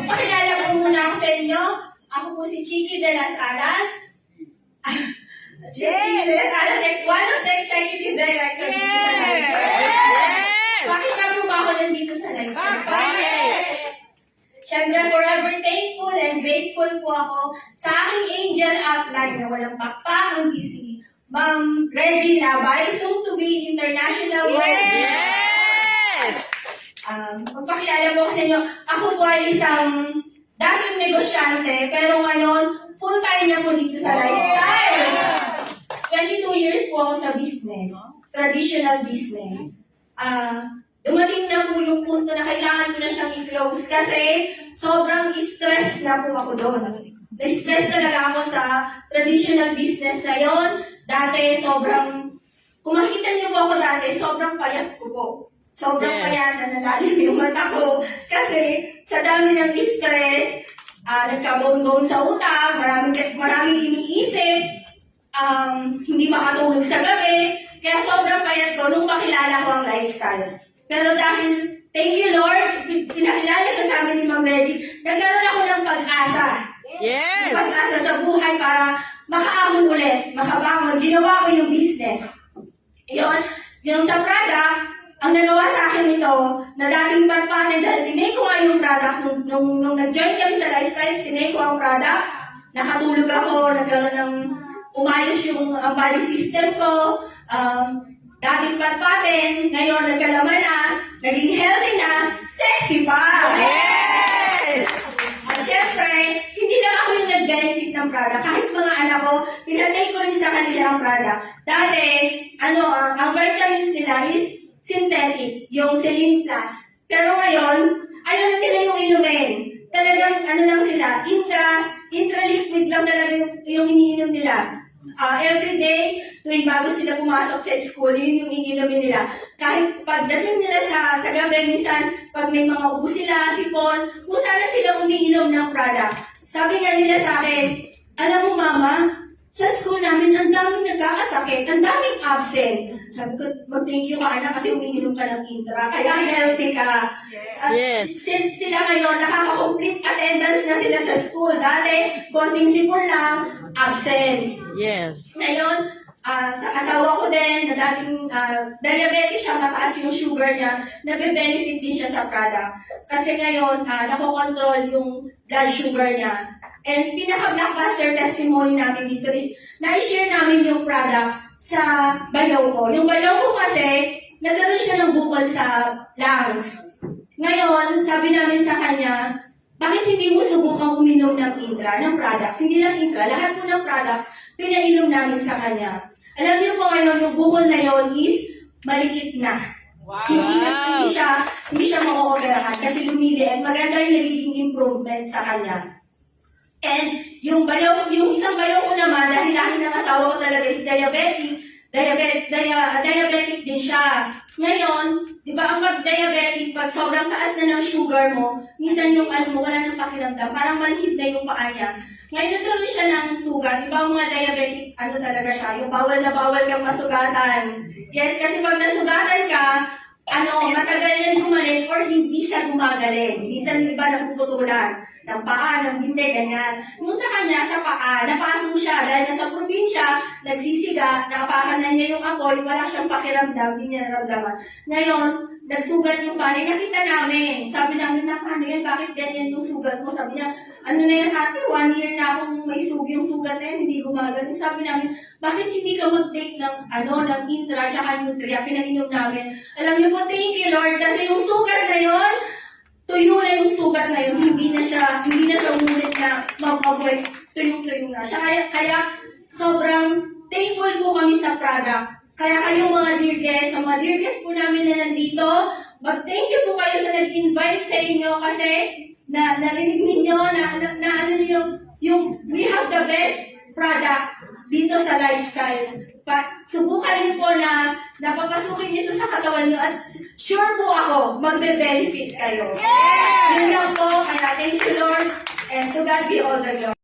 Pakilala ko muna ako sa inyo. Ako po si Chiqui de las Alas. Chiqui de las Alas, one of the executive directors dito sa Lifestyle. Bakit ka po ba ako nandito sa Lifestyle? Siyempre, forever thankful and grateful po ako sa aking angel upline na walang pakpa, kundi si Ma'am Reggie Labay, soon to be international world. Magpakilala po sa inyo, ako po ay isang dating negosyante, pero ngayon, full-time na po dito sa Lifestyle. 22 years po ako sa business, traditional business. Dumating na po yung punto na kailangan ko na siyang i-close kasi sobrang stress na po ako doon. Na-stress talaga ako sa traditional business na yon. Dati kung makita niyo po ako dati, sobrang payat ko po. Sobrang payat na nalalim yung mata ko. Kasi sa dami ng stress, nagkabon-bon sa utang, maraming iniisip, hindi makatulog sa gabi. Kaya sobrang payat ko nung makilala ko ang Lifestyle. Pero dahil, thank you Lord, pinakilala siya sa amin ni Ma'am Reggie, nagkaroon ako ng pag-asa. Yes! Pag-asa sa buhay para makaahon ulit, makabangon. Ginawa ko yung business. Yung sa product, ang nagawa sa akin ito, na dating patpatin dahil tinay ko nga yung products, nung nag-join kami sa Lifestyle, tinay ko ang product, nakatulog ako, nagkaroon ng umayos yung body system ko, dating patpatin, ngayon nagkalaman na, naging healthy na, sexy pa! Yes! At syempre, hindi lang ako yung nag-benefit ng product. Kahit mga anak ko, pinatay ko rin sa kanila ang product. Dati, ang vitamins nila is synthetic, yung Celine Plus. Pero ngayon, ayaw na nila yung inumin. Talagang, lang sila, intra-liquid lang talaga yung iniinom nila. Every day, tuwing bago sila pumasok sa school, yun yung iinumin nila. Kahit pagdating nila sa gabi, minsan, pag may mga ubo sila, sipon, kung sana sila umiinom ng product. Sabi nga nila sa akin, alam mo mama, sa school namin, ang daming nagkakasakit, ang daming absent. Sabi ko, mag-thank you ka anak kasi umiinom ka ng Intra, kaya healthy ka. Sila ngayon, nakaka-complete attendance na sila sa school. Dati, konting sipon lang, absent. Yes. Ngayon, sa asawa ko din, na dating diabetic siya, mataas yung sugar niya, nabe-benefit din siya sa product. Kasi ngayon, nakokontrol yung blood sugar niya. And pinaka-blockbuster testimony namin dito is, na-share namin yung product sa bayaw ko. Yung bayaw ko kasi, nagkaroon siya ng bukol sa lungs. Ngayon, sabi namin sa kanya, bakit hindi mo subukang uminom ng Intra, ng products? Hindi lang Intra, lahat po ng products, pinainom namin sa kanya. Alam niyo po ngayon, yung bukol na yon is maliit na. Wow. Hindi siya mako-operahan kasi lumiliit. Maganda yung nagiging improvement sa kanya. And yung isang bayaw ko naman, dahil laki ng asawa ko talaga is diabetic din siya. Ngayon, di ba ang pag-diabetic, pag sobrang taas na ng sugar mo, minsan yung wala nang pakiramdam, parang manhid na yung paa niya. Ngayon nagkaroon siya ng sugat, di ba ang mga diabetic, talaga siya, yung bawal na bawal kang masugatan. Yes, kasi pag nasugatan ka, matagal yan gumaling or hindi siya gumagaling. Minsan yung iba napuputulan ng paa, ng binte, ganyan. Yung sa kanya, sa paa, napaso siya dahil nasa probinsya, nagsisiga, nakapakan na niya yung apoy, wala siyang pakiramdam, hindi niya naramdaman. Ngayon, nagsugat yung paa, nakita namin. Sabi namin, paano yan? Bakit ganyan yung sugat mo? Sabi niya, na yan ate, 1 year na akong may yung sugat na yan, hindi gumagaling. Sabi namin, bakit hindi ka mag-take ng Intra, tsaka Nutria, pinag-inom namin. Alam niyo po, thank you Lord, kasi yung sugat na yon, tuyo na yung sugat na yun, hindi na siya umulit na mag-avoid, tuyong-tuyo na siya. Kaya sobrang thankful po kami sa product. Kaya kayong mga dear guests, sa mga dear guests po namin na nandito, mag-thank you po kayo sa nag-invite sa inyo kasi narinig ninyo yung we have the best product dito sa Lifestyles. Subukan niyo po na napapasukin nito sa katawan niyo at sure po ako, magbe-benefit kayo. Yun lang po, kaya thank you Lord and to God be all the glory.